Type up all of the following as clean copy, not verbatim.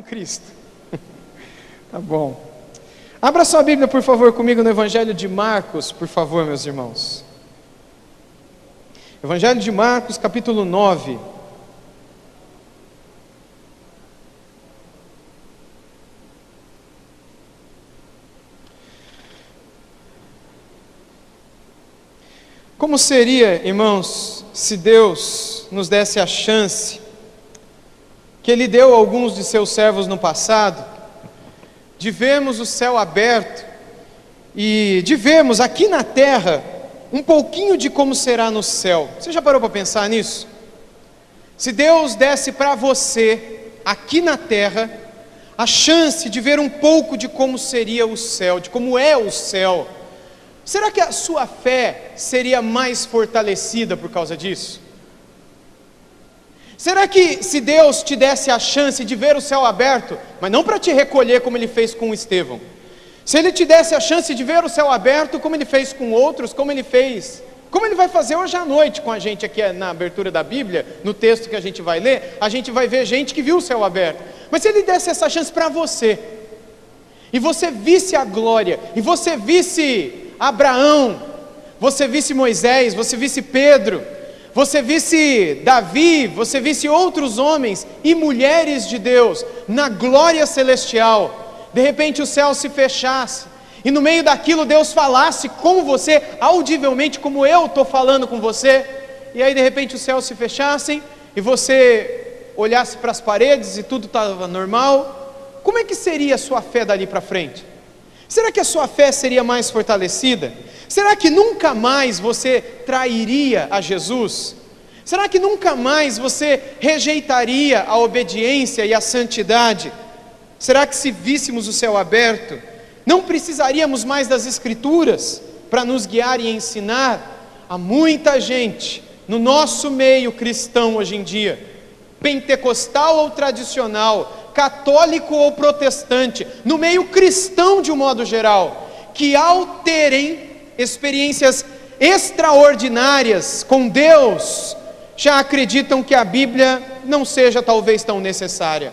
Cristo. Tá bom. Abra sua Bíblia, por favor, comigo no Evangelho de Marcos, por favor, meus irmãos. Evangelho de Marcos, capítulo 9. Como seria, irmãos, se Deus nos desse a chance que Ele deu a alguns de seus servos no passado, de vermos o céu aberto e de vermos aqui na terra um pouquinho de como será no céu? Você já parou para pensar nisso? Se Deus desse para você, aqui na terra, a chance de ver um pouco de como seria o céu, de como é o céu, será que a sua fé seria mais fortalecida por causa disso? Será que se Deus te desse a chance de ver o céu aberto, mas não para te recolher como Ele fez com Estevão, se Ele te desse a chance de ver o céu aberto como Ele fez com outros, como Ele vai fazer hoje à noite com a gente aqui na abertura da Bíblia, no texto que a gente vai ler, a gente vai ver gente que viu o céu aberto, mas se Ele desse essa chance para você, e você visse a glória, e você visse Abraão, você visse Moisés, você visse Pedro, você visse Davi, você visse outros homens e mulheres de Deus na glória celestial, de repente o céu se fechasse e no meio daquilo Deus falasse com você audivelmente, como eu estou falando com você, e aí de repente os céus se fechassem e você olhasse para as paredes e tudo estava normal, como é que seria a sua fé dali para frente? Será que a sua fé seria mais fortalecida? Será que nunca mais você trairia a Jesus? Será que nunca mais você rejeitaria a obediência e a santidade? Será que se víssemos o céu aberto, não precisaríamos mais das Escrituras para nos guiar e ensinar? Há muita gente no nosso meio cristão hoje em dia, pentecostal ou tradicional, católico ou protestante, no meio cristão de um modo geral, que ao terem experiências extraordinárias com Deus, já acreditam que a Bíblia não seja talvez tão necessária,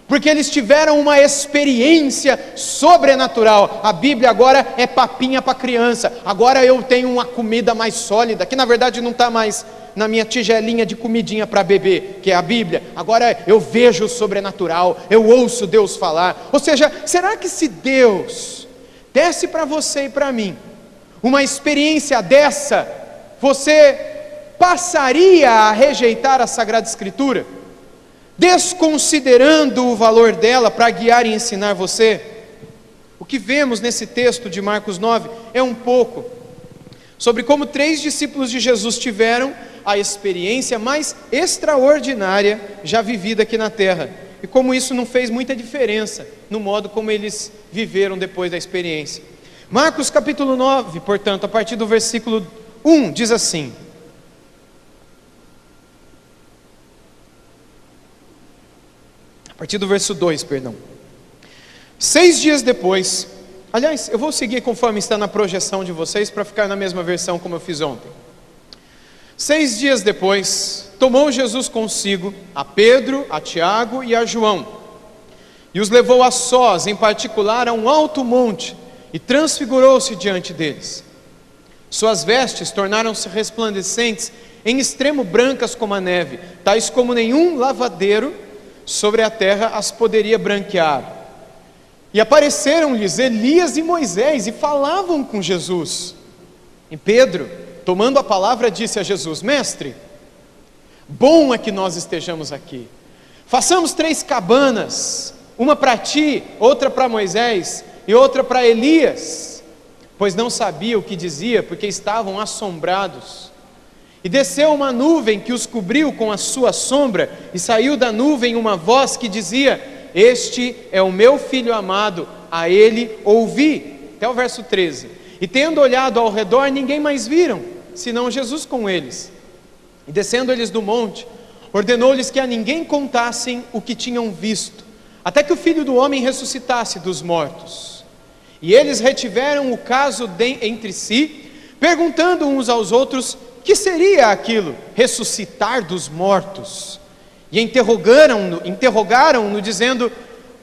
porque eles tiveram uma experiência sobrenatural. A Bíblia agora é papinha para criança, agora eu tenho uma comida mais sólida, que na verdade não está mais na minha tigelinha de comidinha para bebê, que é a Bíblia, agora eu vejo o sobrenatural, eu ouço Deus falar. Ou seja, será que se Deus desse para você e para mim uma experiência dessa, você passaria a rejeitar a Sagrada Escritura, desconsiderando o valor dela para guiar e ensinar você? O que vemos nesse texto de Marcos 9 é um pouco sobre como 3 discípulos de Jesus tiveram a experiência mais extraordinária já vivida aqui na terra, e como isso não fez muita diferença no modo como eles viveram depois da experiência. Marcos capítulo 9, portanto, a partir do versículo 1, diz assim: a partir do verso 2, perdão. 6 dias depois, aliás, eu vou seguir conforme está na projeção de vocês, para ficar na mesma versão como eu fiz ontem. 6 dias depois, tomou Jesus consigo a Pedro, a Tiago e a João, e os levou a sós, em particular a um alto monte, e transfigurou-se diante deles. Suas vestes tornaram-se resplandecentes, em extremo brancas como a neve, tais como nenhum lavadeiro sobre a terra as poderia branquear. E apareceram-lhes Elias e Moisés, e falavam com Jesus. E Pedro, tomando a palavra, disse a Jesus: Mestre, bom é que nós estejamos aqui. Façamos 3 cabanas, uma para ti, outra para Moisés e outra para Elias, pois não sabia o que dizia, porque estavam assombrados. E desceu uma nuvem que os cobriu com a sua sombra, e saiu da nuvem uma voz que dizia: Este é o meu filho amado, a ele ouvi. Até o verso 13. E tendo olhado ao redor, ninguém mais viram, senão Jesus com eles. E descendo eles do monte, ordenou-lhes que a ninguém contassem o que tinham visto, até que o Filho do Homem ressuscitasse dos mortos. E eles retiveram o caso entre si, perguntando uns aos outros: que seria aquilo, ressuscitar dos mortos? E interrogaram-no, dizendo: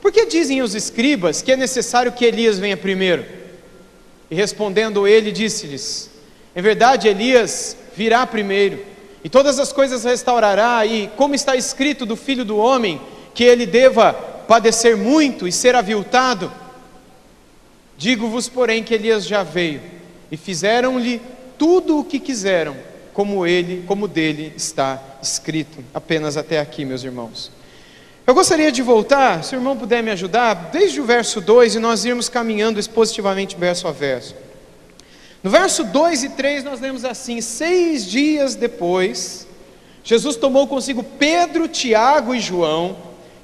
por que dizem os escribas que é necessário que Elias venha primeiro? E respondendo ele, disse-lhes: em verdade, Elias virá primeiro, e todas as coisas restaurará, e como está escrito do Filho do Homem, que ele deva padecer muito e ser aviltado. Digo-vos, porém, que Elias já veio, e fizeram-lhe tudo o que quiseram, como dele está escrito. Apenas até aqui, meus irmãos. Eu gostaria de voltar, se o irmão puder me ajudar, desde o verso 2, e nós irmos caminhando expositivamente verso a verso. No verso 2 e 3 nós lemos assim: 6 dias depois, Jesus tomou consigo Pedro, Tiago e João,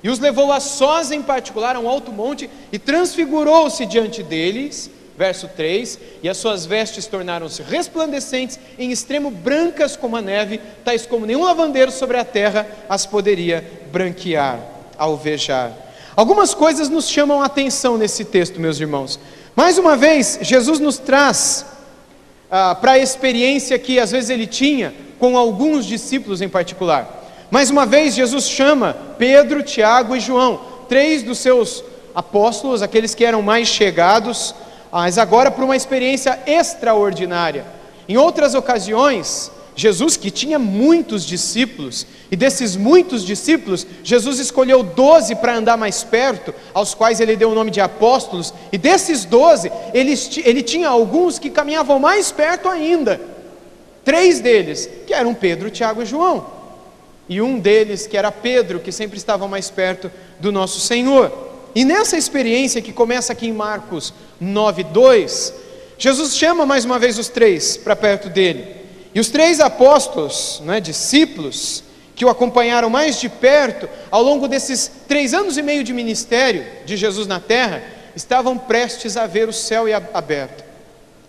e os levou a sós em particular a um alto monte, e transfigurou-se diante deles, verso 3, e as suas vestes tornaram-se resplandecentes, em extremo brancas como a neve, tais como nenhum lavandeiro sobre a terra as poderia branquear, alvejar. Algumas coisas nos chamam a atenção nesse texto, meus irmãos. Mais uma vez, Jesus nos traz para a experiência que às vezes ele tinha com alguns discípulos em particular. Mais uma vez, Jesus chama Pedro, Tiago e João, 3 dos seus apóstolos, aqueles que eram mais chegados, mas agora para uma experiência extraordinária. Em outras ocasiões, Jesus, que tinha muitos discípulos, e desses muitos discípulos, Jesus escolheu 12 para andar mais perto, aos quais ele deu o nome de apóstolos, e desses 12, ele tinha alguns que caminhavam mais perto ainda. 3 deles, que eram Pedro, Tiago e João, e um deles, que era Pedro, que sempre estava mais perto do nosso Senhor. E nessa experiência que começa aqui em Marcos 9:2, Jesus chama mais uma vez os 3 para perto dele. E os 3 apóstolos, discípulos, que o acompanharam mais de perto, ao longo desses 3 anos e meio de ministério de Jesus na terra, estavam prestes a ver o céu aberto.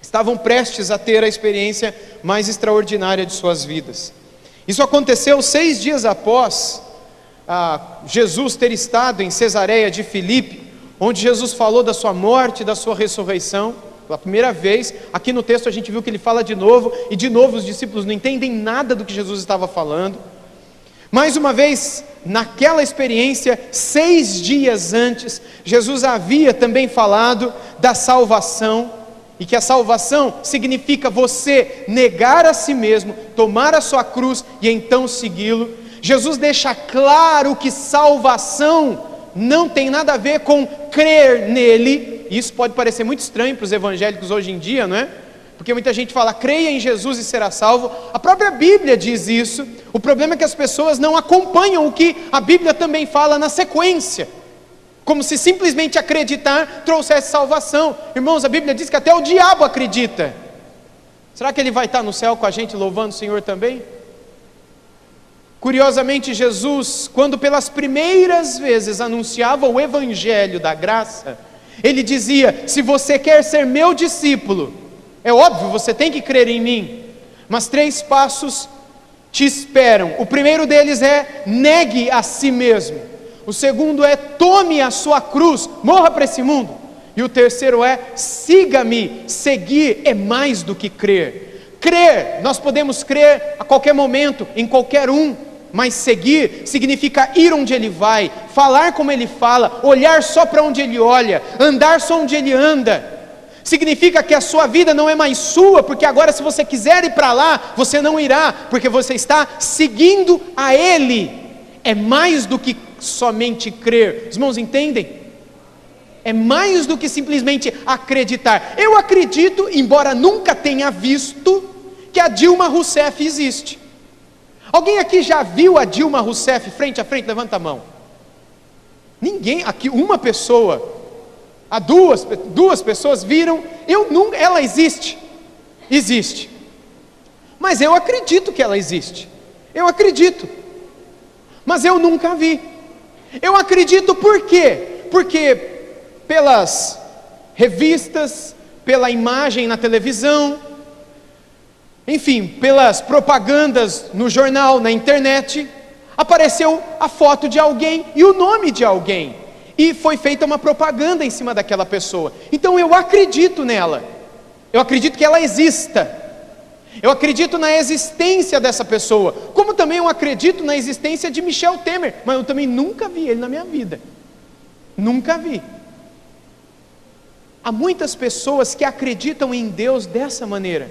Estavam prestes a ter a experiência mais extraordinária de suas vidas. Isso aconteceu 6 dias após Jesus ter estado em Cesareia de Filipe, onde Jesus falou da sua morte e da sua ressurreição. Pela primeira vez, aqui no texto a gente viu que ele fala de novo, e de novo os discípulos não entendem nada do que Jesus estava falando. Mais uma vez, naquela experiência, 6 dias antes, Jesus havia também falado da salvação, e que a salvação significa você negar a si mesmo, tomar a sua cruz e então segui-lo. Jesus deixa claro que salvação não tem nada a ver com crer nele. Isso pode parecer muito estranho para os evangélicos hoje em dia, não é? Porque muita gente fala, creia em Jesus e será salvo. A própria Bíblia diz isso. O problema é que as pessoas não acompanham o que a Bíblia também fala na sequência, como se simplesmente acreditar trouxesse salvação. Irmãos, a Bíblia diz que até o diabo acredita. Será que ele vai estar no céu com a gente louvando o Senhor também? Curiosamente, Jesus, quando pelas primeiras vezes anunciava o Evangelho da graça, ele dizia: se você quer ser meu discípulo, é óbvio, você tem que crer em mim, mas 3 passos te esperam. O primeiro deles é: negue a si mesmo. O segundo é: tome a sua cruz, morra para esse mundo. E o terceiro é: siga-me. Seguir é mais do que crer. Crer, nós podemos crer a qualquer momento, em qualquer um, mas seguir significa ir onde ele vai, falar como ele fala, olhar só para onde ele olha, andar só onde ele anda. Significa que a sua vida não é mais sua, porque agora se você quiser ir para lá, você não irá, porque você está seguindo a ele. É mais do que somente crer. Os irmãos entendem? É mais do que simplesmente acreditar. Eu acredito, embora nunca tenha visto, que a Dilma Rousseff existe. Alguém aqui já viu a Dilma Rousseff frente a frente? Levanta a mão. Ninguém, aqui uma pessoa, duas pessoas viram. Ela existe, mas eu acredito que ela existe, eu acredito, mas eu nunca vi. Eu acredito por quê? Porque pelas revistas, pela imagem na televisão, enfim, pelas propagandas no jornal, na internet, apareceu a foto de alguém e o nome de alguém, e foi feita uma propaganda em cima daquela pessoa. Então eu acredito nela, eu acredito que ela exista, eu acredito na existência dessa pessoa, como também eu acredito na existência de Michel Temer, mas eu também nunca vi ele na minha vida. Nunca vi. Há muitas pessoas que acreditam em Deus dessa maneira.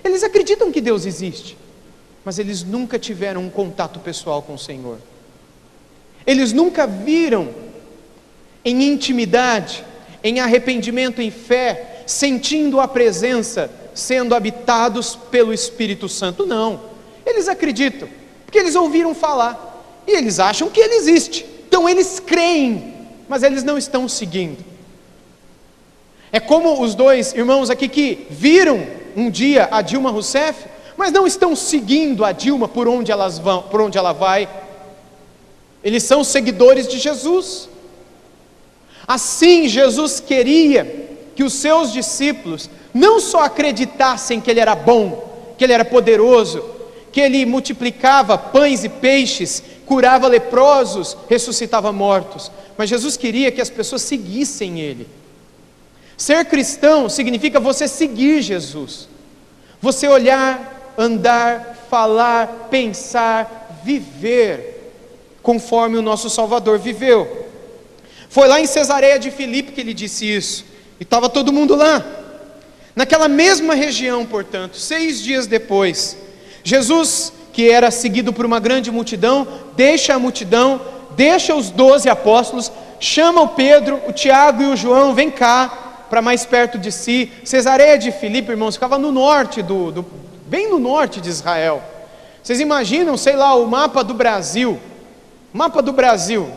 Eles acreditam que Deus existe, mas eles nunca tiveram um contato pessoal com o Senhor. Eles nunca viram em intimidade, em arrependimento, em fé, sentindo a presença, sendo habitados pelo Espírito Santo. Não, eles acreditam, porque eles ouviram falar, e eles acham que Ele existe, então eles creem, mas eles não estão seguindo. É como os dois irmãos aqui que viram um dia a Dilma Rousseff, mas não estão seguindo a Dilma por onde ela vai. Eles são seguidores de Jesus. Assim, Jesus queria que os seus discípulos não só acreditassem que Ele era bom, que Ele era poderoso, que Ele multiplicava pães e peixes, curava leprosos, ressuscitava mortos, mas Jesus queria que as pessoas seguissem Ele. Ser cristão significa você seguir Jesus, você olhar, andar, falar, pensar, viver, conforme o nosso Salvador viveu. Foi lá em Cesareia de Filipe que Ele disse isso, e estava todo mundo lá, naquela mesma região. Portanto, 6 dias depois, Jesus, que era seguido por uma grande multidão, deixa a multidão, deixa os 12 apóstolos, chama o Pedro, o Tiago e o João, vem cá, para mais perto de si. Cesareia de Filipe, irmãos, ficava no norte, bem no norte de Israel. Vocês imaginam, sei lá, o mapa do Brasil,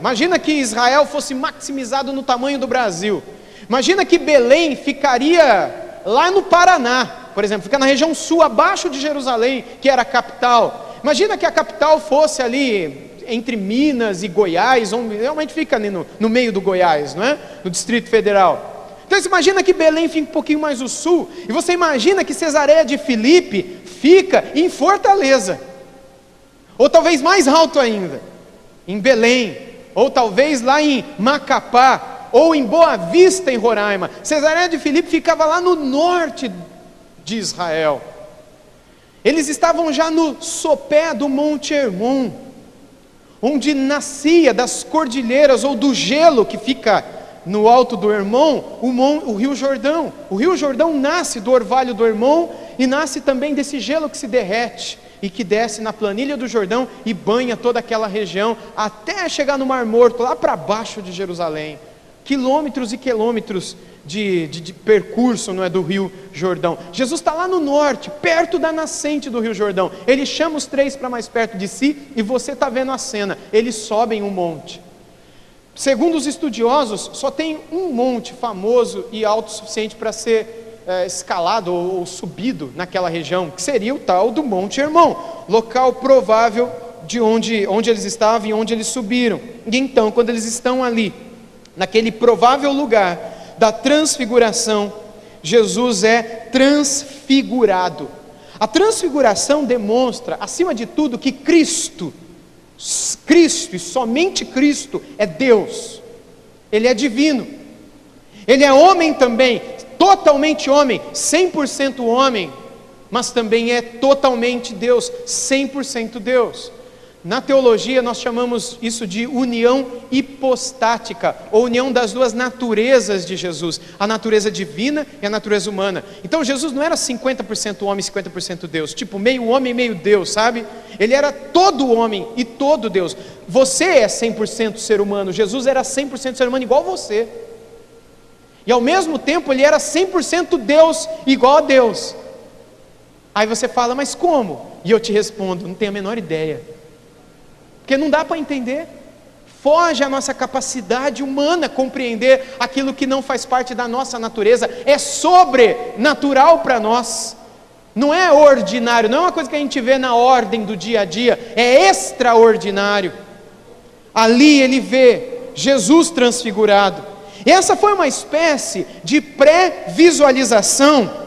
imagina que Israel fosse maximizado no tamanho do Brasil, imagina que Belém ficaria lá no Paraná, por exemplo, fica na região sul, abaixo de Jerusalém, que era a capital. Imagina que a capital fosse ali entre Minas e Goiás, onde realmente fica ali no meio do Goiás, não é? No Distrito Federal. Então você imagina que Belém fica um pouquinho mais ao sul, e você imagina que Cesareia de Filipe fica em Fortaleza, ou talvez mais alto ainda, em Belém, ou talvez lá em Macapá, ou em Boa Vista, em Roraima. Cesareia de Filipe ficava lá no norte de Israel. Eles estavam já no sopé do Monte Hermon, onde nascia das cordilheiras ou do gelo que fica no alto do Hermon, o Rio Jordão. O Rio Jordão nasce do orvalho do Hermon e nasce também desse gelo que se derrete e que desce na planilha do Jordão e banha toda aquela região até chegar no Mar Morto, lá para baixo de Jerusalém. Quilômetros e quilômetros de percurso, não é, do Rio Jordão. Jesus está lá no norte, perto da nascente do Rio Jordão. Ele chama os 3 para mais perto de si, e você está vendo a cena. Eles sobem um monte. Segundo os estudiosos, só tem um monte famoso e alto o suficiente para ser escalado ou subido naquela região, que seria o tal do Monte Hermon, local provável de onde eles estavam e onde eles subiram. E então, quando eles estão ali, naquele provável lugar da transfiguração, Jesus é transfigurado. A transfiguração demonstra, acima de tudo, que Cristo e somente Cristo é Deus. Ele é divino, Ele é homem também, totalmente homem, 100% homem, mas também é totalmente Deus, 100% Deus. Na teologia nós chamamos isso de união hipostática, ou união das duas naturezas de Jesus, a natureza divina e a natureza humana. Então Jesus não era 50% homem e 50% Deus, tipo meio homem e meio Deus, sabe? Ele era todo homem e todo Deus. Você é 100% ser humano, Jesus era 100% ser humano igual você. E ao mesmo tempo Ele era 100% Deus igual a Deus. Aí você fala, mas como? E eu te respondo, não tenho a menor ideia. Porque não dá para entender, foge a nossa capacidade humana compreender aquilo que não faz parte da nossa natureza, é sobrenatural para nós, não é ordinário, não é uma coisa que a gente vê na ordem do dia a dia, é extraordinário. Ali ele vê Jesus transfigurado, e essa foi uma espécie de pré-visualização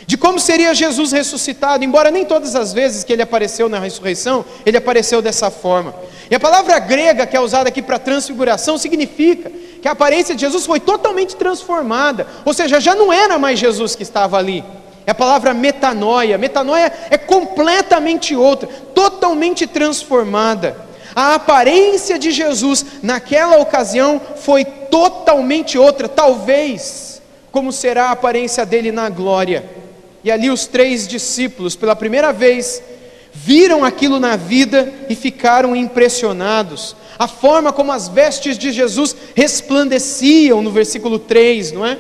de como seria Jesus ressuscitado, embora nem todas as vezes que Ele apareceu na ressurreição, Ele apareceu dessa forma. E a palavra grega que é usada aqui para transfiguração, significa que a aparência de Jesus foi totalmente transformada, ou seja, já não era mais Jesus que estava ali. É a palavra metanoia, metanoia é completamente outra, totalmente transformada. A aparência de Jesus naquela ocasião foi totalmente outra, talvez como será a aparência dele na glória. E ali os 3 discípulos, pela primeira vez, viram aquilo na vida e ficaram impressionados. A forma como as vestes de Jesus resplandeciam no versículo 3, não é?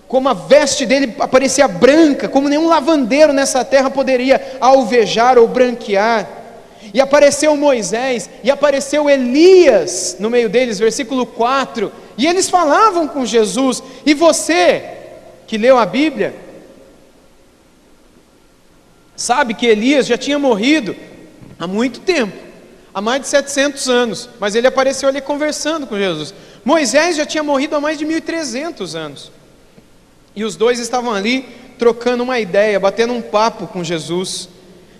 Como a veste dele aparecia branca, como nenhum lavandeiro nessa terra poderia alvejar ou branquear. E apareceu Moisés, e apareceu Elias no meio deles, versículo 4, e eles falavam com Jesus. E você, que leu a Bíblia, sabe que Elias já tinha morrido há muito tempo, há mais de 700 anos, mas ele apareceu ali conversando com Jesus. Moisés já tinha morrido há mais de 1300 anos, e os dois estavam ali trocando uma ideia, batendo um papo com Jesus.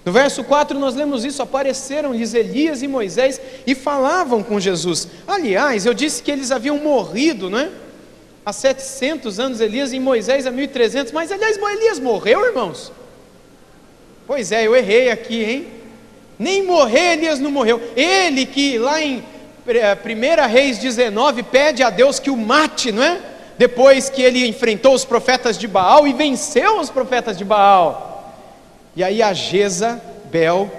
No verso 4 nós lemos isso: apareceram-lhes Elias e Moisés e falavam com Jesus. Aliás, eu disse que eles haviam morrido, não é? Há 700 anos Elias e Moisés há 1300, mas aliás Elias morreu, irmãos? Pois é, eu errei aqui, hein? Nem morrer Elias não morreu. Ele que lá em 1 Reis 19 pede a Deus que o mate, não é? Depois que ele enfrentou os profetas de Baal e venceu os profetas de Baal. E aí a Jezabel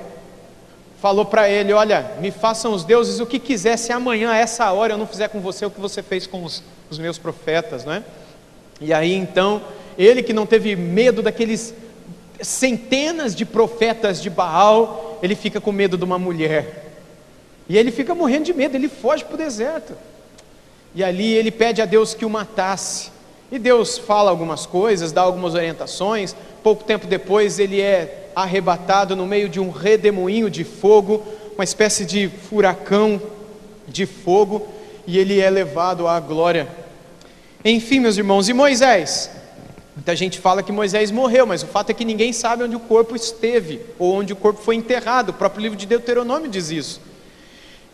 falou para ele: olha, me façam os deuses o que quiser, se amanhã a essa hora eu não fizer com você o que você fez com os meus profetas, não é? E aí então, ele que não teve medo daqueles centenas de profetas de Baal, ele fica com medo de uma mulher, e ele fica morrendo de medo, ele foge para o deserto, e ali ele pede a Deus que o matasse, e Deus fala algumas coisas, dá algumas orientações. Pouco tempo depois ele é arrebatado no meio de um redemoinho de fogo, uma espécie de furacão de fogo, e ele é levado à glória. Enfim, meus irmãos, e Moisés? Muita gente fala que Moisés morreu, mas o fato é que ninguém sabe onde o corpo esteve, ou onde o corpo foi enterrado. O próprio livro de Deuteronômio diz isso.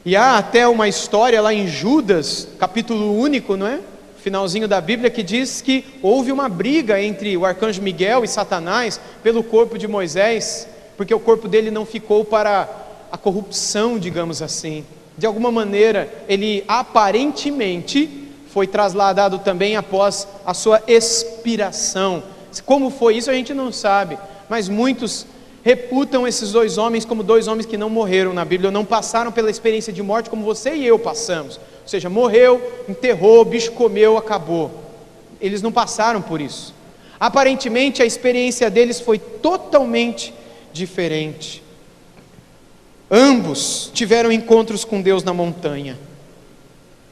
E há até uma história lá em Judas, capítulo único, não é? Finalzinho da Bíblia, que diz que houve uma briga entre o arcanjo Miguel e Satanás pelo corpo de Moisés, porque o corpo dele não ficou para a corrupção, digamos assim. De alguma maneira, ele aparentemente foi trasladado também após a sua expiração. Como foi isso a gente não sabe, mas muitos reputam esses 2 homens como 2 homens que não morreram na Bíblia, ou não passaram pela experiência de morte como você e eu passamos. Ou seja, morreu, enterrou, o bicho comeu, acabou. Eles não passaram por isso. Aparentemente a experiência deles foi totalmente diferente. Ambos tiveram encontros com Deus na montanha.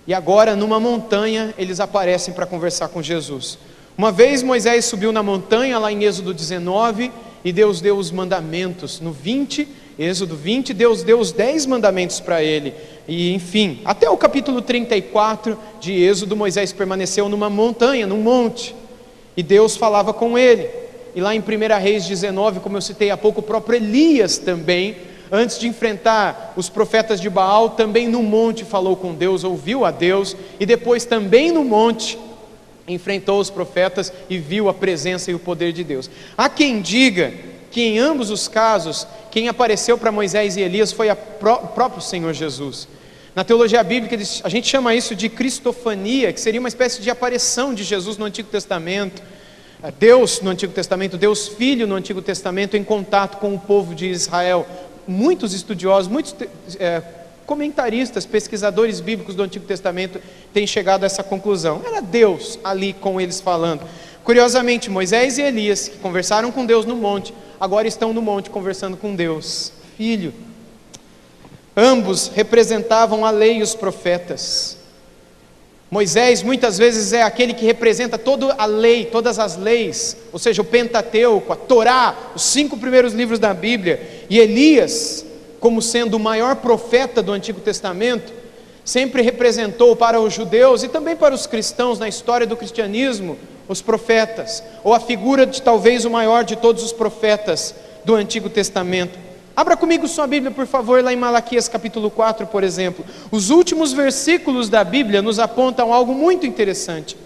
E agora numa montanha eles aparecem para conversar com Jesus. Uma vez Moisés subiu na montanha, lá em Êxodo 19, e Deus deu os mandamentos. No 20, Êxodo 20, Deus deu os 10 mandamentos para ele. E enfim, até o capítulo 34 de Êxodo, Moisés permaneceu numa montanha, num monte, e Deus falava com ele. E lá em 1 Reis 19, como eu citei há pouco, o próprio Elias também, antes de enfrentar os profetas de Baal, também no monte falou com Deus, ouviu a Deus, e depois também no monte enfrentou os profetas e viu a presença e o poder de Deus. Há quem diga que em ambos os casos, quem apareceu para Moisés e Elias foi o próprio Senhor Jesus. Na teologia bíblica, a gente chama isso de cristofania, que seria uma espécie de aparição de Jesus no Antigo Testamento. Deus no Antigo Testamento, Deus Filho no Antigo Testamento, em contato com o povo de Israel. Muitos estudiosos, muitos comentaristas, pesquisadores bíblicos do Antigo Testamento têm chegado a essa conclusão. Era Deus ali com eles falando. Curiosamente, Moisés e Elias, que conversaram com Deus no monte, agora estão no monte conversando com Deus Filho. Ambos representavam a lei e os profetas. Moisés muitas vezes é aquele que representa toda a lei, todas as leis, ou seja, o Pentateuco, a Torá, os 5 primeiros livros da Bíblia. E Elias, como sendo o maior profeta do Antigo Testamento, sempre representou para os judeus e também para os cristãos na história do cristianismo, os profetas, ou a figura de talvez o maior de todos os profetas do Antigo Testamento. Abra comigo sua Bíblia, por favor, lá em Malaquias capítulo 4, por exemplo. Os últimos versículos da Bíblia nos apontam algo muito interessante.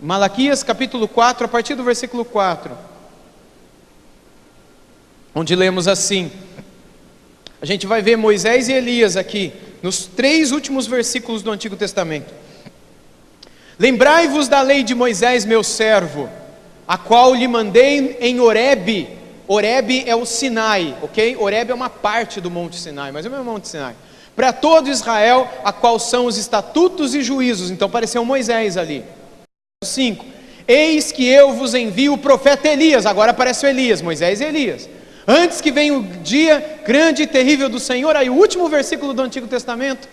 Malaquias capítulo 4, a partir do versículo 4. onde lemos assim. A gente vai ver Moisés e Elias aqui, nos 3 últimos versículos do Antigo Testamento. Lembrai-vos da lei de Moisés, meu servo, a qual lhe mandei em Horebe. Horebe é o Sinai, ok? Horebe é uma parte do Monte Sinai, mas é o mesmo Monte Sinai. Para todo Israel, a qual são os estatutos e juízos. Então apareceu Moisés ali. 5. Eis que eu vos envio o profeta Elias. Agora aparece o Elias, Moisés e Elias. Antes que venha o dia grande e terrível do Senhor. Aí o último versículo do Antigo Testamento.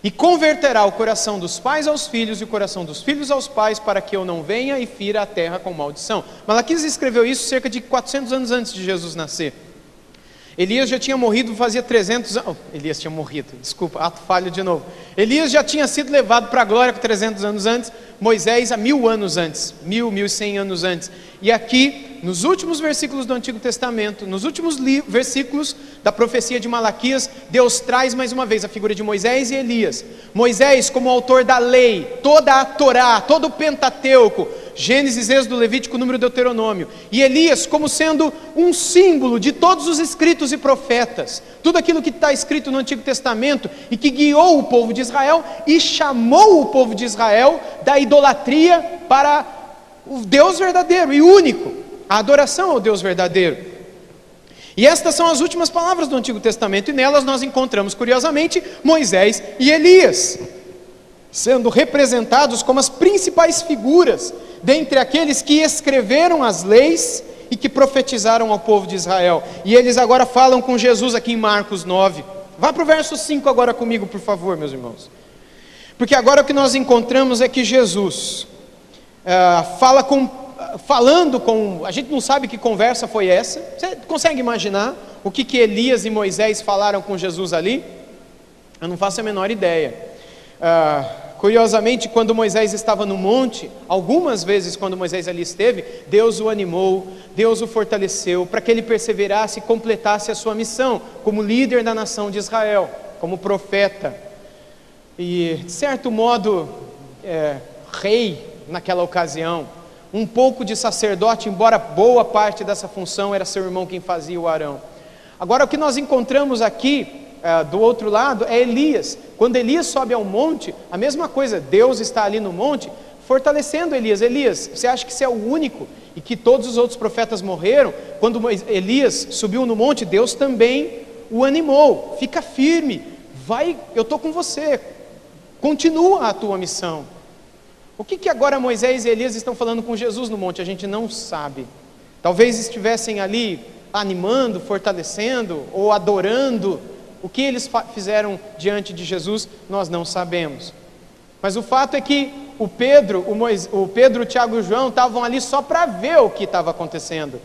E converterá o coração dos pais aos filhos e o coração dos filhos aos pais, para que eu não venha e fira a terra com maldição. Malaquias escreveu isso cerca de 400 anos antes de Jesus nascer. Elias já tinha morrido fazia 300 anos. Elias tinha morrido, desculpa, ato falho de novo. Elias já tinha sido levado para a glória 300 anos antes. Moisés há 1000 anos antes, 1100 anos antes. E aqui, nos últimos versículos do Antigo Testamento, nos últimos versículos da profecia de Malaquias, Deus traz mais uma vez a figura de Moisés e Elias. Moisés como autor da lei, toda a Torá, todo o Pentateuco, Gênesis, Êxodo, Levítico, Número, Deuteronômio. E Elias como sendo um símbolo de todos os escritos e profetas. Tudo aquilo que está escrito no Antigo Testamento e que guiou o povo de Israel e chamou o povo de Israel da idolatria para o Deus verdadeiro e único, a adoração ao Deus verdadeiro. E estas são as últimas palavras do Antigo Testamento, e nelas nós encontramos, curiosamente, Moisés e Elias, sendo representados como as principais figuras dentre aqueles que escreveram as leis e que profetizaram ao povo de Israel. E eles agora falam com Jesus aqui em Marcos 9. Vá para o verso 5 agora comigo, por favor, meus irmãos. Porque agora o que nós encontramos é que Jesus falando com... A gente não sabe que conversa foi essa. Você consegue imaginar o que Elias e Moisés falaram com Jesus ali? Eu não faço a menor ideia. Curiosamente, quando Moisés estava no monte, algumas vezes quando Moisés ali esteve, Deus o animou, Deus o fortaleceu, para que ele perseverasse e completasse a sua missão, como líder da nação de Israel, como profeta, e de certo modo, rei naquela ocasião, um pouco de sacerdote, embora boa parte dessa função era seu irmão quem fazia, o Arão. Agora o que nós encontramos aqui, do outro lado, é Elias. Quando Elias sobe ao monte, a mesma coisa, Deus está ali no monte, fortalecendo Elias. Elias, você acha que você é o único e que todos os outros profetas morreram? Quando Elias subiu no monte, Deus também o animou. Fica firme, vai, eu estou com você, continua a tua missão. O que agora Moisés e Elias estão falando com Jesus no monte? A gente não sabe. Talvez estivessem ali animando, fortalecendo ou adorando. O que eles fizeram diante de Jesus, nós não sabemos. Mas o fato é que o Pedro, o Tiago e o João estavam ali só para ver o que estava acontecendo.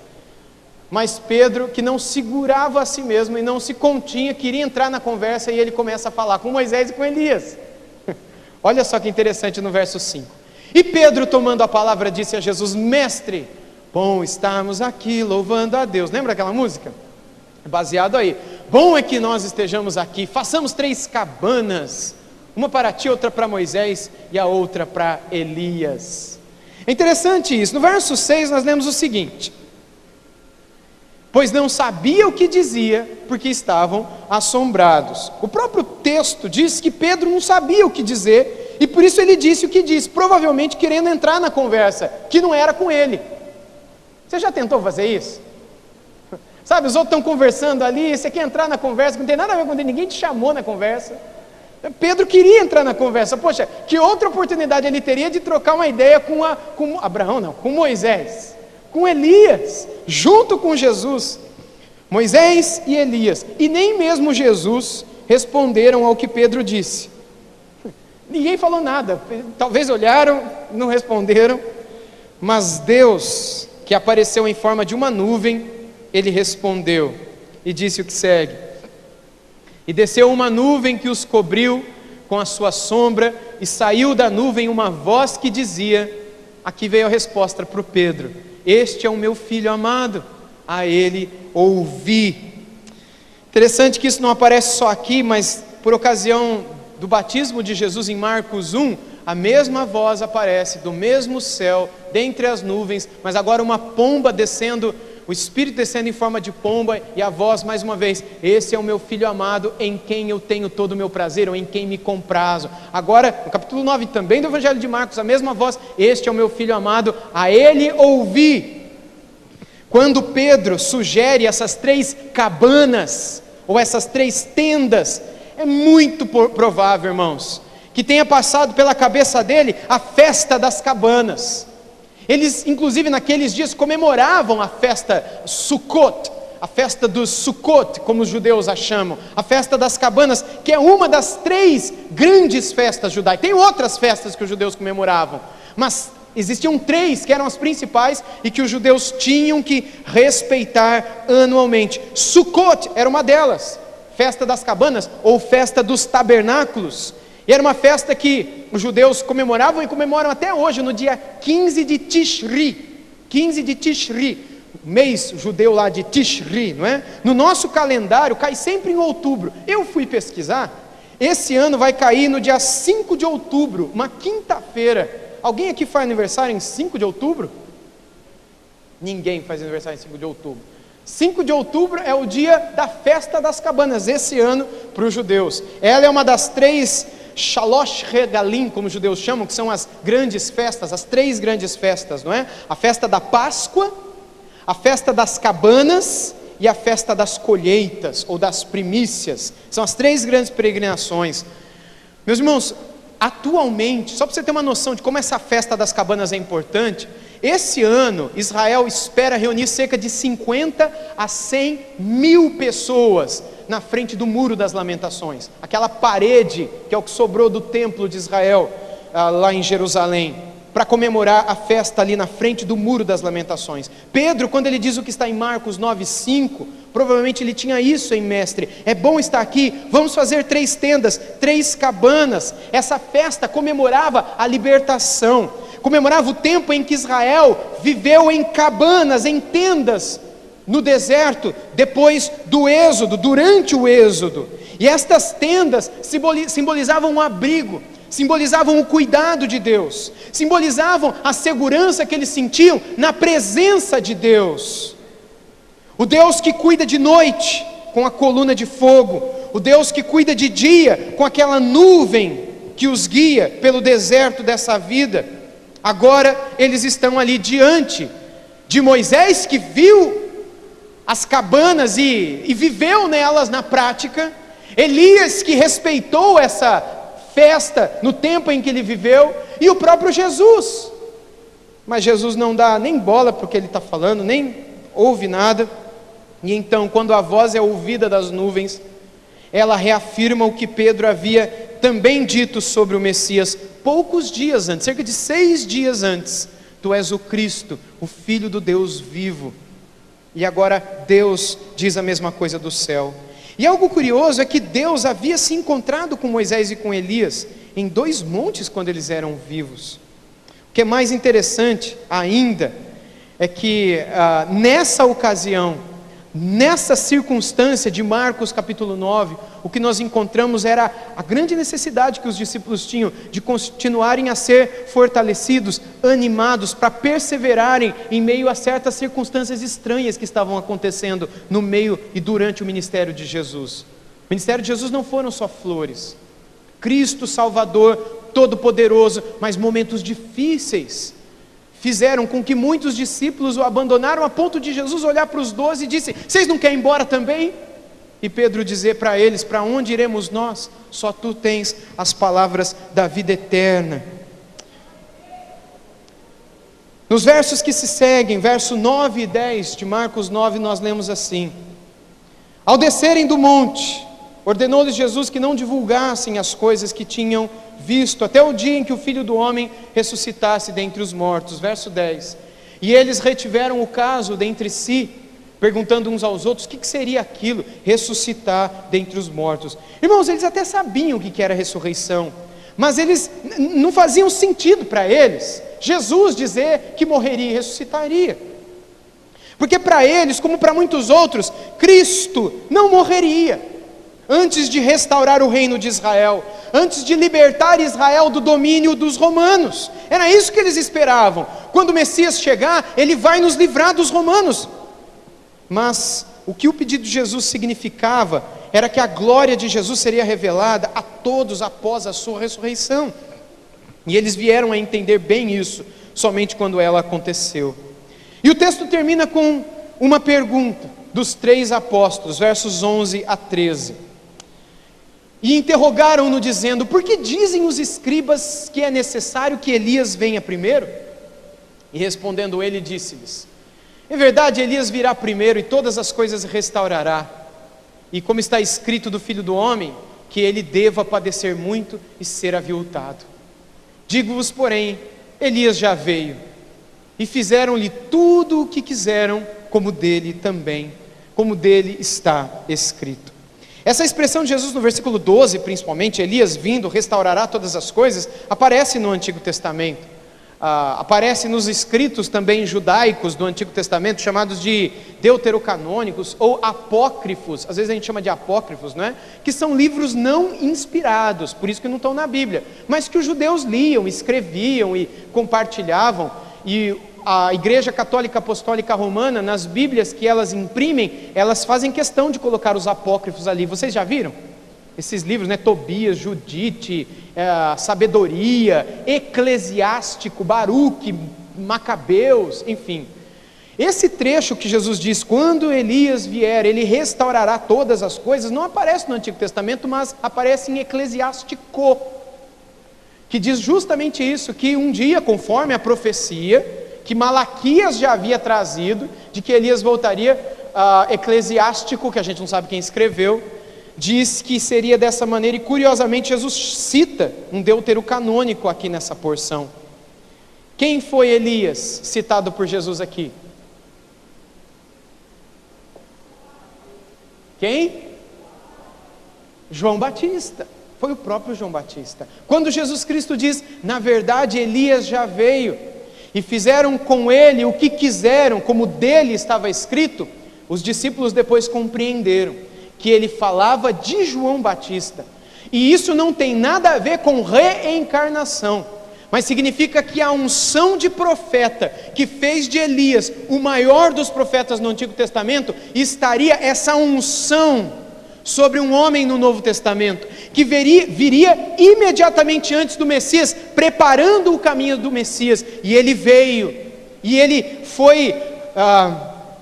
Mas Pedro, que não segurava a si mesmo e não se continha, queria entrar na conversa, e ele começa a falar com Moisés e com Elias. Olha só que interessante no verso 5. E Pedro, tomando a palavra, disse a Jesus: Mestre, bom estarmos aqui louvando a Deus. Lembra aquela música? Baseado aí. Bom é que nós estejamos aqui, façamos 3 cabanas, uma para ti, outra para Moisés e a outra para Elias. É interessante isso. No verso 6 nós lemos o seguinte: pois não sabia o que dizia, porque estavam assombrados. O próprio texto diz que Pedro não sabia o que dizer, e por isso ele disse o que disse, provavelmente querendo entrar na conversa, que não era com ele. Você já tentou fazer isso? Sabe, os outros estão conversando ali, você quer entrar na conversa, que não tem nada a ver com ele, ninguém te chamou na conversa. Pedro queria entrar na conversa. Poxa, que outra oportunidade ele teria de trocar uma ideia com Abraão, não, com Moisés, com Elias, junto com Jesus. Moisés e Elias, e nem mesmo Jesus responderam ao que Pedro disse. Ninguém falou nada, talvez olharam, não responderam, mas Deus, que apareceu em forma de uma nuvem, ele respondeu e disse o que segue: e desceu uma nuvem que os cobriu com a sua sombra, e saiu da nuvem uma voz que dizia... Aqui veio a resposta para o Pedro: este é o meu filho amado, a ele ouvi. Interessante que isso não aparece só aqui, mas por ocasião do batismo de Jesus em Marcos 1, a mesma voz aparece do mesmo céu, dentre as nuvens, mas agora uma pomba descendo o Espírito descendo em forma de pomba e a voz mais uma vez: esse é o meu Filho amado, em quem eu tenho todo o meu prazer, ou em quem me comprazo. Agora, no capítulo 9 também do Evangelho de Marcos, a mesma voz: este é o meu Filho amado, a ele ouvi. Quando Pedro sugere essas 3 cabanas, ou essas 3 tendas, é muito provável, irmãos, que tenha passado pela cabeça dele a festa das cabanas. Eles, inclusive, naqueles dias comemoravam a festa Sukkot, a festa dos Sukkot, como os judeus a chamam, a festa das cabanas, que é uma das 3 grandes festas judaicas. Tem outras festas que os judeus comemoravam, mas existiam 3 que eram as principais e que os judeus tinham que respeitar anualmente. Sukkot era uma delas, festa das cabanas ou festa dos tabernáculos. E era uma festa que os judeus comemoravam e comemoram até hoje, no dia 15 de Tishri. 15 de Tishri, mês judeu lá de Tishri, não é? No nosso calendário cai sempre em outubro. Eu fui pesquisar, esse ano vai cair no dia 5 de outubro, uma quinta-feira. Alguém aqui faz aniversário em 5 de outubro? Ninguém faz aniversário em 5 de outubro. 5 de outubro é o dia da festa das cabanas, esse ano para os judeus. Ela é uma das 3 Shalosh Regalim, como os judeus chamam, que são as grandes festas, as 3 grandes festas, não é? A festa da Páscoa, a festa das cabanas e a festa das colheitas, ou das primícias. São as 3 grandes peregrinações. Meus irmãos, atualmente, só para você ter uma noção de como essa festa das cabanas é importante, esse ano Israel espera reunir cerca de 50 a 100 mil pessoas na frente do Muro das Lamentações, aquela parede que é o que sobrou do templo de Israel, lá em Jerusalém, para comemorar a festa ali na frente do Muro das Lamentações. Pedro, quando ele diz o que está em Marcos 9:5, provavelmente ele tinha isso em mente: é bom estar aqui, vamos fazer 3 tendas, 3 cabanas. Essa festa comemorava a libertação, comemorava o tempo em que Israel viveu em cabanas, em tendas, no deserto, depois do êxodo, durante o êxodo. E estas tendas simbolizavam um abrigo, simbolizavam o cuidado de Deus, simbolizavam a segurança que eles sentiam na presença de Deus. O Deus que cuida de noite com a coluna de fogo, o Deus que cuida de dia com aquela nuvem que os guia pelo deserto dessa vida. Agora eles estão ali diante de Moisés, que viu as cabanas e viveu nelas na prática, Elias, que respeitou essa festa no tempo em que ele viveu, e o próprio Jesus. Mas Jesus não dá nem bola para o que ele está falando, nem ouve nada. E então, quando a voz é ouvida das nuvens, ela reafirma o que Pedro havia também dito sobre o Messias poucos dias antes, cerca de 6 dias antes: tu és o Cristo, o Filho do Deus vivo. E agora Deus diz a mesma coisa do céu. E algo curioso é que Deus havia se encontrado com Moisés e com Elias em 2 montes quando eles eram vivos. O que é mais interessante ainda é que nessa ocasião, nessa circunstância de Marcos capítulo 9, o que nós encontramos era a grande necessidade que os discípulos tinham de continuarem a ser fortalecidos, animados, para perseverarem em meio a certas circunstâncias estranhas que estavam acontecendo no meio e durante o ministério de Jesus. O ministério de Jesus não foram só flores, Cristo Salvador, Todo-Poderoso, mas momentos difíceis fizeram com que muitos discípulos o abandonaram, a ponto de Jesus olhar para os 12 e disse: vocês não querem ir embora também? E Pedro dizer para eles: para onde iremos nós? Só tu tens as palavras da vida eterna. Nos versos que se seguem, verso 9 e 10 de Marcos 9, nós lemos assim: ao descerem do monte, ordenou-lhes Jesus que não divulgassem as coisas que tinham visto, até o dia em que o Filho do Homem ressuscitasse dentre os mortos. Verso 10: e eles retiveram o caso dentre si, perguntando uns aos outros: o que seria aquilo, ressuscitar dentre os mortos? Irmãos, eles até sabiam o que era ressurreição, mas eles não faziam sentido para eles Jesus dizer que morreria e ressuscitaria, porque para eles, como para muitos outros, Cristo não morreria antes de restaurar o reino de Israel, antes de libertar Israel do domínio dos romanos. Era isso que eles esperavam: quando o Messias chegar, ele vai nos livrar dos romanos. Mas o que o pedido de Jesus significava era que a glória de Jesus seria revelada a todos após a sua ressurreição. E eles vieram a entender bem isso somente quando ela aconteceu. E o texto termina com uma pergunta dos 3 apóstolos, versos 11 a 13. E interrogaram-no dizendo: por que dizem os escribas que é necessário que Elias venha primeiro? E respondendo ele, disse-lhes: em verdade, Elias virá primeiro e todas as coisas restaurará. E como está escrito do Filho do Homem, que ele deva padecer muito e ser aviltado. Digo-vos, porém, Elias já veio, e fizeram-lhe tudo o que quiseram, como dele está escrito. Essa expressão de Jesus no versículo 12, principalmente, Elias vindo, restaurará todas as coisas, aparece no Antigo Testamento. Aparece nos escritos também judaicos do Antigo Testamento, chamados de deuterocanônicos ou apócrifos. Às vezes a gente chama de apócrifos, não é? Que são livros não inspirados, por isso que não estão na Bíblia, mas que os judeus liam, escreviam e compartilhavam. E a Igreja Católica Apostólica Romana, nas Bíblias que elas imprimem, elas fazem questão de colocar os apócrifos ali. Vocês já viram? Esses livros, né? Tobias, Judite, Sabedoria, Eclesiástico, Baruque, Macabeus, enfim. Esse trecho que Jesus diz, quando Elias vier, ele restaurará todas as coisas, não aparece no Antigo Testamento, mas aparece em Eclesiástico, que diz justamente isso, que um dia, conforme a profecia, que Malaquias já havia trazido, de que Elias voltaria, Eclesiástico, que a gente não sabe quem escreveu, diz que seria dessa maneira, e curiosamente Jesus cita um deuterocanônico aqui nessa porção. Quem foi Elias citado por Jesus aqui? Quem? João Batista. Foi o próprio João Batista. Quando Jesus Cristo diz, na verdade Elias já veio, e fizeram com ele o que quiseram, como dele estava escrito, os discípulos depois compreenderam que ele falava de João Batista, e isso não tem nada a ver com reencarnação, mas significa que a unção de profeta, que fez de Elias o maior dos profetas no Antigo Testamento, estaria essa unção sobre um homem no Novo Testamento, que viria imediatamente antes do Messias, preparando o caminho do Messias, e ele veio, e ele foi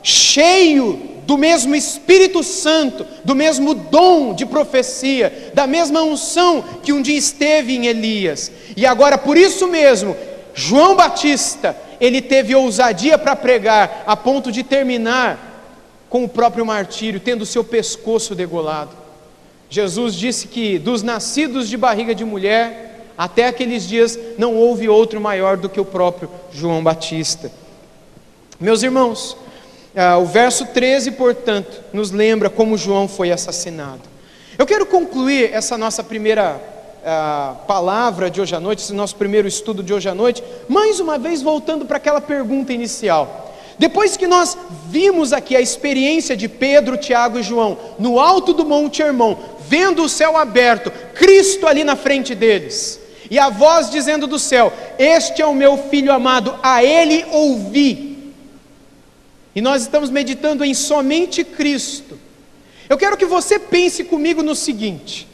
cheio do mesmo Espírito Santo, do mesmo dom de profecia, da mesma unção que um dia esteve em Elias. E agora, por isso mesmo, João Batista, ele teve ousadia para pregar, a ponto de terminar com o próprio martírio, tendo seu pescoço degolado. Jesus disse que dos nascidos de barriga de mulher, até aqueles dias não houve outro maior do que o próprio João Batista. Meus irmãos, o verso 13, portanto, nos lembra como João foi assassinado. Eu quero concluir essa nossa primeira palavra de hoje à noite, esse nosso primeiro estudo de hoje à noite, mais uma vez voltando para aquela pergunta inicial. Depois que nós vimos aqui a experiência de Pedro, Tiago e João, no alto do Monte Hermon, vendo o céu aberto, Cristo ali na frente deles, e a voz dizendo do céu, este é o meu Filho amado, a Ele ouvi. E nós estamos meditando em somente Cristo. Eu quero que você pense comigo no seguinte: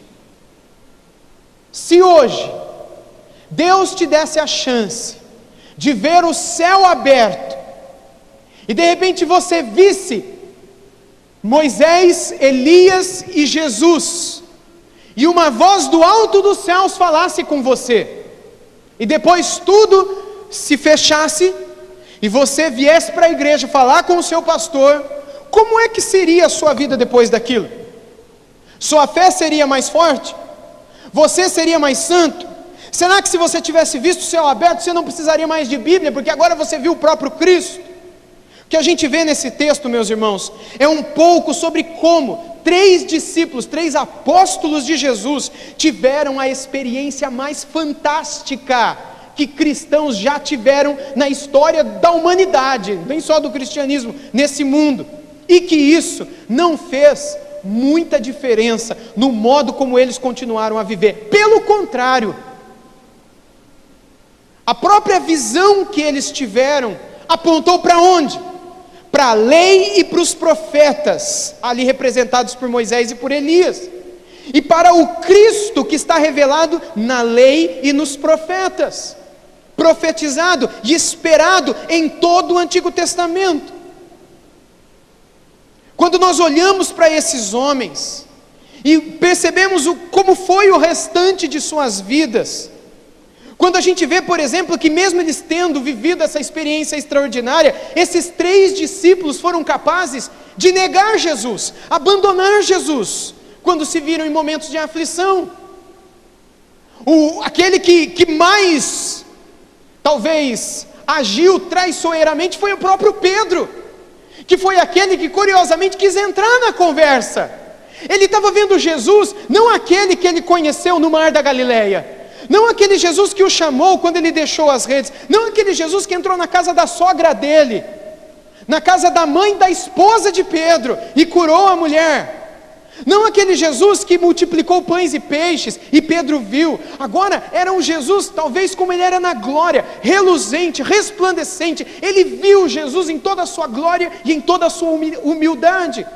se hoje Deus te desse a chance de ver o céu aberto, e de repente você visse Moisés, Elias e Jesus, e uma voz do alto dos céus falasse com você, e depois tudo se fechasse, e você viesse para a igreja falar com o seu pastor, como é que seria a sua vida depois daquilo? Sua fé seria mais forte? Você seria mais santo? Será que se você tivesse visto o céu aberto, você não precisaria mais de Bíblia, porque agora você viu o próprio Cristo? O que a gente vê nesse texto, meus irmãos, é um pouco sobre como 3 discípulos, 3 apóstolos de Jesus, tiveram a experiência mais fantástica que cristãos já tiveram na história da humanidade, nem só do cristianismo, nesse mundo, e que isso não fez muita diferença no modo como eles continuaram a viver. Pelo contrário, a própria visão que eles tiveram apontou para onde? para a lei e para os profetas, ali representados por Moisés e por Elias, e para o Cristo que está revelado na lei e nos profetas, profetizado e esperado em todo o Antigo Testamento. Quando nós olhamos para esses homens e percebemos como foi o restante de suas vidas, quando a gente vê, por exemplo, que mesmo eles tendo vivido essa experiência extraordinária, esses 3 discípulos foram capazes de negar Jesus, abandonar Jesus, quando se viram em momentos de aflição. Aquele que mais, talvez, agiu traiçoeiramente foi o próprio Pedro, que foi aquele que curiosamente quis entrar na conversa. Ele estava vendo Jesus, não aquele que ele conheceu no mar da Galileia, não aquele Jesus que o chamou quando ele deixou as redes, não aquele Jesus que entrou na casa da sogra dele, na casa da mãe da esposa de Pedro e curou a mulher, não aquele Jesus que multiplicou pães e peixes e Pedro viu. Agora era um Jesus talvez como ele era na glória, reluzente, resplandecente. Ele viu Jesus em toda a sua glória e em toda a sua humildade.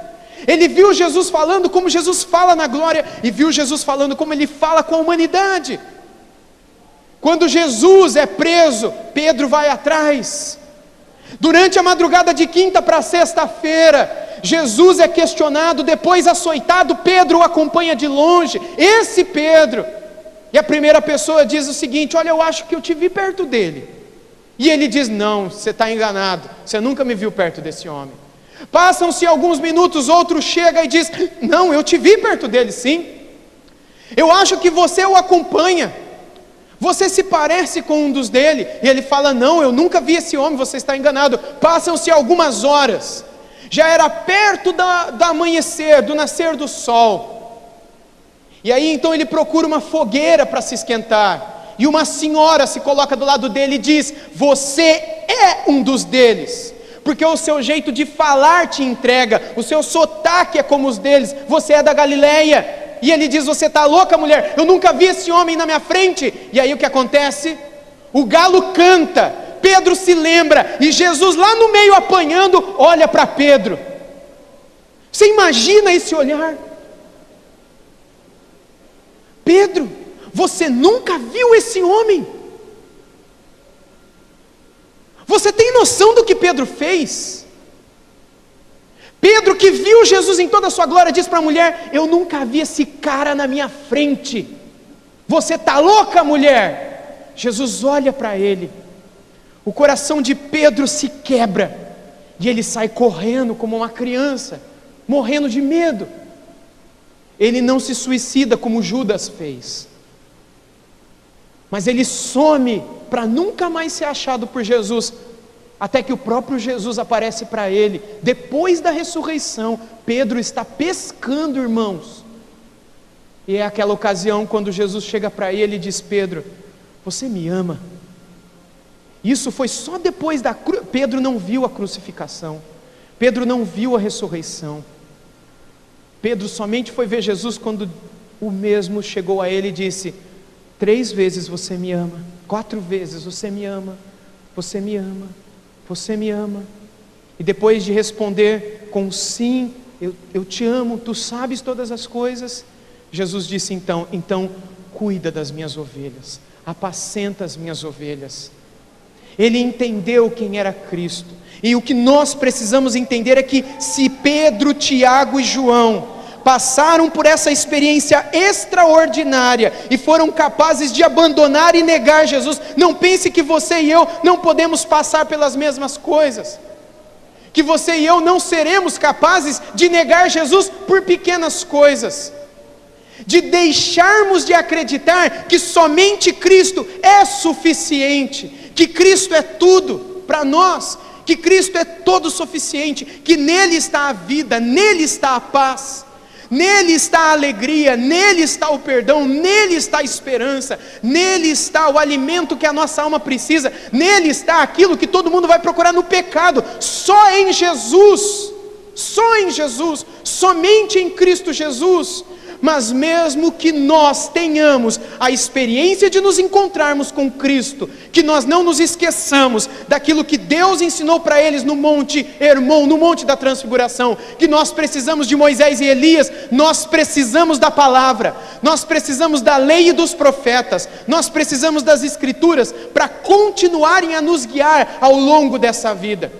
Ele viu Jesus falando como Jesus fala na glória, e viu Jesus falando como ele fala com a humanidade. Quando Jesus é preso, Pedro vai atrás. Durante a madrugada de quinta para sexta-feira, Jesus é questionado, depois açoitado, Pedro o acompanha de longe, esse Pedro, e a primeira pessoa diz o seguinte: olha, eu acho que eu te vi perto dele. E ele diz: não, você está enganado, você nunca me viu perto desse homem. Passam-se alguns minutos, outro chega e diz: não, eu te vi perto dele sim, eu acho que você o acompanha, você se parece com um dos dele. E ele fala: não, eu nunca vi esse homem, você está enganado. Passam-se algumas horas, já era perto do amanhecer, do nascer do sol, e aí então ele procura uma fogueira para se esquentar, e uma senhora se coloca do lado dele e diz: você é um dos deles, porque o seu jeito de falar te entrega, o seu sotaque é como os deles, você é da Galileia. E ele diz: você está louca, mulher, eu nunca vi esse homem na minha frente. E aí o que acontece? O galo canta, Pedro se lembra, e Jesus lá no meio apanhando, olha para Pedro. Você imagina esse olhar? Pedro, você nunca viu esse homem? Você tem noção do que Pedro fez? Pedro, que viu Jesus em toda a sua glória, diz para a mulher: eu nunca vi esse cara na minha frente. Você está louca, mulher? Jesus olha para ele, o coração de Pedro se quebra, e ele sai correndo como uma criança, morrendo de medo. Ele não se suicida como Judas fez, mas ele some para nunca mais ser achado por Jesus, até que o próprio Jesus aparece para ele. Depois da ressurreição, Pedro está pescando, irmãos, e é aquela ocasião quando Jesus chega para ele e diz: Pedro, você me ama? Isso foi só depois da cruz. Pedro não viu a crucificação, Pedro não viu a ressurreição. Pedro somente foi ver Jesus quando o mesmo chegou a ele e disse: 3 vezes você me ama, 4 vezes você me ama, você me ama, você me ama. E depois de responder com sim, eu te amo, tu sabes todas as coisas, Jesus disse: então cuida das minhas ovelhas, apacenta as minhas ovelhas. Ele entendeu quem era Cristo, e o que nós precisamos entender é que se Pedro, Tiago e João passaram por essa experiência extraordinária e foram capazes de abandonar e negar Jesus, não pense que você e eu não podemos passar pelas mesmas coisas, que você e eu não seremos capazes de negar Jesus por pequenas coisas, de deixarmos de acreditar que somente Cristo é suficiente, que Cristo é tudo para nós, que Cristo é todo suficiente, que nele está a vida, nele está a paz, nele está a alegria, nele está o perdão, nele está a esperança, nele está o alimento que a nossa alma precisa, nele está aquilo que todo mundo vai procurar no pecado. Só em Jesus, somente em Cristo Jesus. mas mesmo que nós tenhamos a experiência de nos encontrarmos com Cristo, que nós não nos esqueçamos daquilo que Deus ensinou para eles no Monte Hermon, no Monte da Transfiguração, que nós precisamos de Moisés e Elias, nós precisamos da palavra, nós precisamos da lei e dos profetas, nós precisamos das Escrituras para continuarem a nos guiar ao longo dessa vida.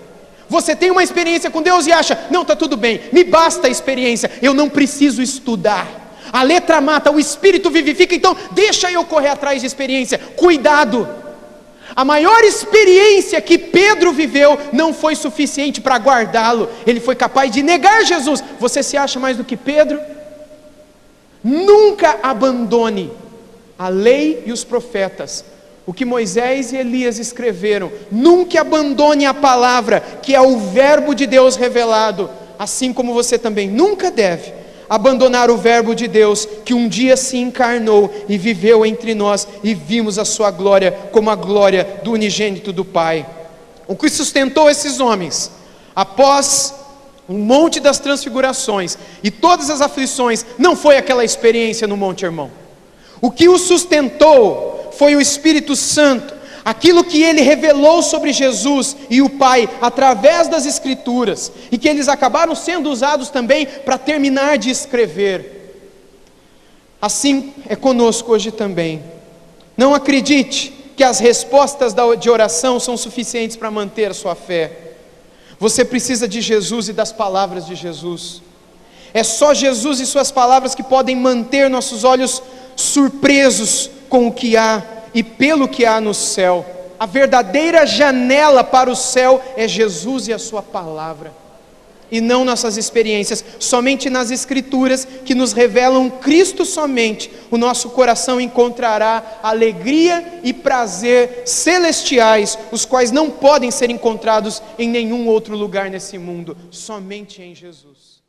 Você tem uma experiência com Deus e acha, não, está tudo bem, me basta a experiência, eu não preciso estudar. A letra mata, o Espírito vivifica, então deixa eu correr atrás de experiência. Cuidado! A maior experiência que Pedro viveu não foi suficiente para guardá-lo. Ele foi capaz de negar Jesus. Você se acha mais do que Pedro? Nunca abandone a lei e os profetas. O que Moisés e Elias escreveram, nunca abandone a palavra, que é o verbo de Deus revelado, assim como você também nunca deve abandonar o verbo de Deus, que um dia se encarnou e viveu entre nós, e vimos a sua glória como a glória do unigênito do Pai. O que sustentou esses homens, após o Monte das Transfigurações e todas as aflições, não foi aquela experiência no Monte Hermon. O que os sustentou foi o Espírito Santo, aquilo que ele revelou sobre Jesus e o Pai através das Escrituras, e que eles acabaram sendo usados também para terminar de escrever. Assim é conosco hoje também. Não acredite que as respostas de oração são suficientes para manter a sua fé. Você precisa de Jesus e das palavras de Jesus. É só Jesus e suas palavras que podem manter nossos olhos surpresos com o que há e pelo que há no céu. A verdadeira janela para o céu é Jesus e a sua palavra, e não nossas experiências. Somente nas Escrituras, que nos revelam Cristo somente, o nosso coração encontrará alegria e prazer celestiais, os quais não podem ser encontrados em nenhum outro lugar nesse mundo, somente em Jesus.